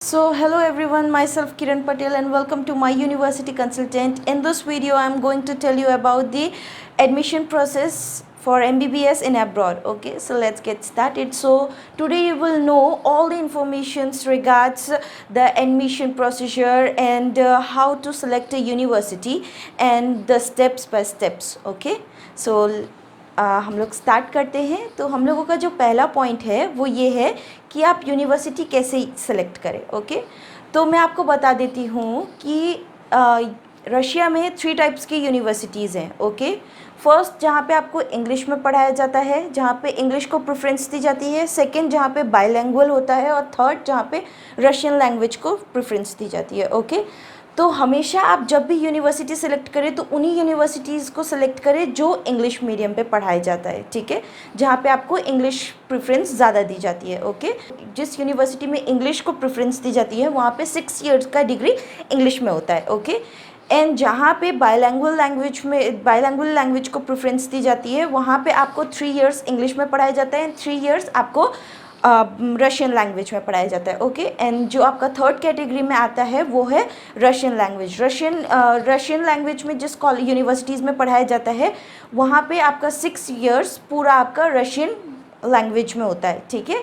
So hello everyone, myself Kiran Patel and welcome to my university consultant. In this video I am going to tell you about the admission process for MBBS in abroad. Okay, so let's get started. So today you will know all the informations regards the admission procedure and how to select a university and the steps by steps. Okay, so हम लोग start करते हैं. तो हम लोगों का जो पहला पॉइंट है वो ये है कि आप यूनिवर्सिटी कैसे सेलेक्ट करें. ओके, तो मैं आपको बता देती हूँ कि रशिया में 3 टाइप्स की यूनिवर्सिटीज़ हैं. ओके, फर्स्ट जहाँ पे आपको इंग्लिश में पढ़ाया जाता है, जहाँ पे इंग्लिश को प्रेफरेंस दी जाती है. सेकंड जहाँ पे बाइलैंग्वेज होता है और थर्ड जहाँ पे रशियन लैंग्वेज को प्रेफरेंस दी जाती है. ओके, तो हमेशा आप जब भी यूनिवर्सिटी सेलेक्ट करें तो उन्हीं यूनिवर्सिटीज़ को सेलेक्ट करें जो इंग्लिश मीडियम पे पढ़ाया जाता है. ठीक है, जहाँ पे आपको इंग्लिश प्रेफरेंस ज़्यादा दी जाती है. ओके, जिस यूनिवर्सिटी में इंग्लिश को प्रेफरेंस दी जाती है वहाँ पे 6 ईयर्स का डिग्री इंग्लिश में होता है. ओके, एंड जहाँ पे बाइलैंग्वेज लैंग्वेज को प्रेफरेंस दी जाती है वहाँ पे आपको 3 ईयर्स इंग्लिश में पढ़ाया जाता है एंड 3 ईयर्स आपको रशियन लैंग्वेज में पढ़ाया जाता है. ओके, एंड जो आपका थर्ड कैटेगरी में आता है वो है रशियन लैंग्वेज. रशियन लैंग्वेज में जिस यूनिवर्सिटीज़ में पढ़ाया जाता है वहाँ पे आपका 6 ईयर्स पूरा आपका रशियन लैंग्वेज में होता है. ठीक है,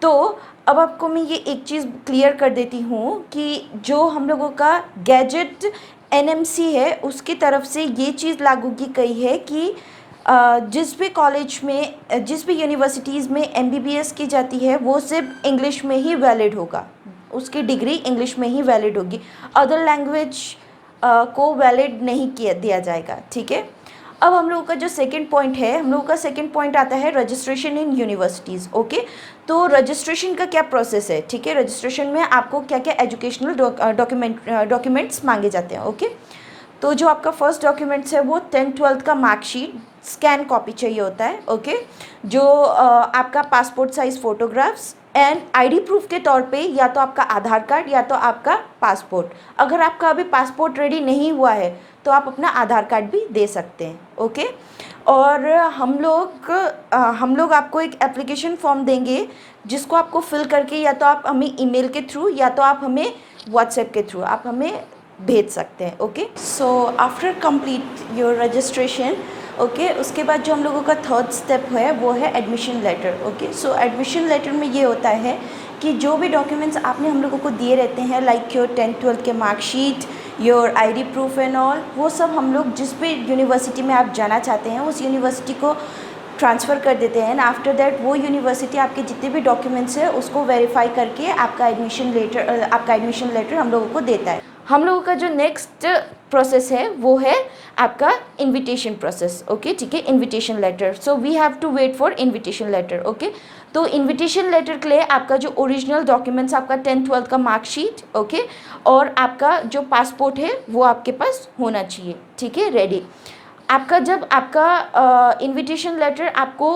तो अब आपको मैं ये एक चीज़ क्लियर कर देती हूँ कि जो हम लोगों का गैजेट एनएमसी है उसकी तरफ से ये चीज़ लागू की गई है कि जिस भी कॉलेज में जिस भी यूनिवर्सिटीज़ में एमबीबीएस की जाती है वो सिर्फ इंग्लिश में ही वैलिड होगा. उसकी डिग्री इंग्लिश में ही वैलिड होगी, अदर लैंग्वेज को वैलिड नहीं किया दिया जाएगा. ठीक है, अब हम लोगों का जो सेकंड पॉइंट है, हम लोगों का सेकंड पॉइंट आता है रजिस्ट्रेशन इन यूनिवर्सिटीज़. ओके, तो रजिस्ट्रेशन का क्या प्रोसेस है. ठीक है, रजिस्ट्रेशन में आपको क्या क्या एजुकेशनल डॉक्यूमेंट्स मांगे जाते हैं. ओके, तो जो आपका फर्स्ट डॉक्यूमेंट्स है वो 10th-12th का मार्कशीट स्कैन कॉपी चाहिए होता है. ओके, जो आपका passport size photographs and ID proof के तौर पे या तो आपका आधार कार्ड या तो आपका पासपोर्ट. अगर आपका अभी पासपोर्ट रेडी नहीं हुआ है तो आप अपना आधार कार्ड भी दे सकते हैं. ओके, और हम लोग आपको एक एप्लीकेशन फॉर्म देंगे जिसको आपको फिल करके या तो आप हमें ईमेल के थ्रू या तो आप हमें व्हाट्सएप के थ्रू आप हमें भेज सकते हैं. Okay, so after complete your registration, okay, उसके बाद जो हम लोगों का थर्ड स्टेप है वो है एडमिशन लेटर. ओके, सो एडमिशन लेटर में ये होता है कि जो भी डॉक्यूमेंट्स आपने हम लोगों को दिए रहते हैं लाइक योर 10th-12th के marksheet, your ID proof and all, वो सब हम लोग जिस भी यूनिवर्सिटी में आप जाना चाहते हैं उस यूनिवर्सिटी को ट्रांसफ़र कर देते हैं. एंड आफ्टर दैट वो यूनिवर्सिटी आपके जितने भी डॉक्यूमेंट्स हैं उसको वेरीफाई करके आपका एडमिशन लेटर हम लोगों को देता है. हम लोगों का जो नेक्स्ट प्रोसेस है वो है आपका इनविटेशन प्रोसेस. ओके, ठीक है, invitation letter. So we have to wait for invitation letter. Okay, तो इनविटेशन लेटर के लिए आपका जो ओरिजिनल डॉक्यूमेंट्स आपका 10th-12th का मार्कशीट, ओके, और आपका जो पासपोर्ट है वो आपके पास होना चाहिए. ठीक है, रेडी. आपका जब आपका इनविटेशन लेटर आपको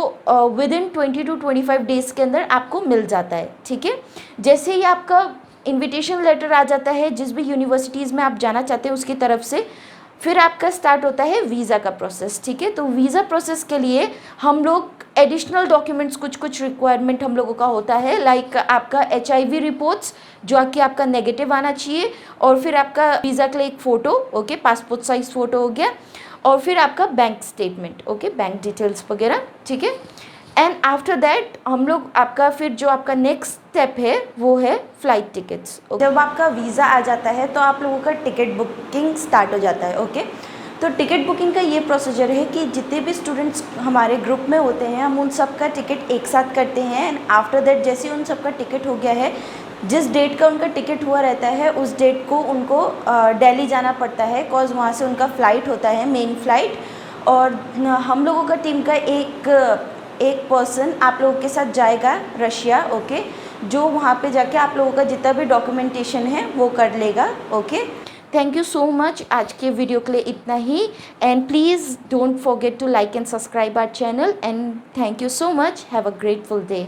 विदिन 20 to 25 डेज़ के अंदर आपको मिल जाता है. ठीक है, जैसे ही आपका इनविटेशन लेटर आ जाता है जिस भी यूनिवर्सिटीज़ में आप जाना चाहते हैं उसकी तरफ से, फिर आपका स्टार्ट होता है वीज़ा का प्रोसेस. ठीक है, तो वीज़ा प्रोसेस के लिए हम लोग एडिशनल डॉक्यूमेंट्स कुछ रिक्वायरमेंट हम लोगों का होता है लाइक आपका HIV रिपोर्ट्स जो कि आपका नेगेटिव आना चाहिए, और फिर आपका वीज़ा के लिए एक photo, okay, passport size photo हो गया, और फिर आपका bank statement, okay, bank details वगैरह. ठीक है, एंड आफ्टर दैट हम लोग आपका फिर जो आपका नेक्स्ट स्टेप है वो है फ़्लाइट टिकट्स. जब आपका वीज़ा आ जाता है तो आप लोगों का टिकट बुकिंग स्टार्ट हो जाता है. ओके, तो टिकट बुकिंग का ये प्रोसीजर है कि जितने भी स्टूडेंट्स हमारे ग्रुप में होते हैं हम उन सब का टिकट एक साथ करते हैं. एंड आफ्टर दैट जैसे उन सब का टिकट हो गया है, जिस डेट का उनका टिकट हुआ रहता है उस डेट को उनको दिल्ली जाना पड़ता है बिकॉज़ वहाँ से उनका फ़्लाइट होता है, मेन फ़्लाइट. और हम लोगों का टीम का एक पर्सन आप लोगों के साथ जाएगा रशिया. ओके, जो वहाँ पे जाके आप लोगों का जितना भी डॉक्यूमेंटेशन है वो कर लेगा. Okay, thank you so much. आज के वीडियो के लिए इतना ही, and please don't forget to like and subscribe our channel, and thank you so much. Have a grateful day.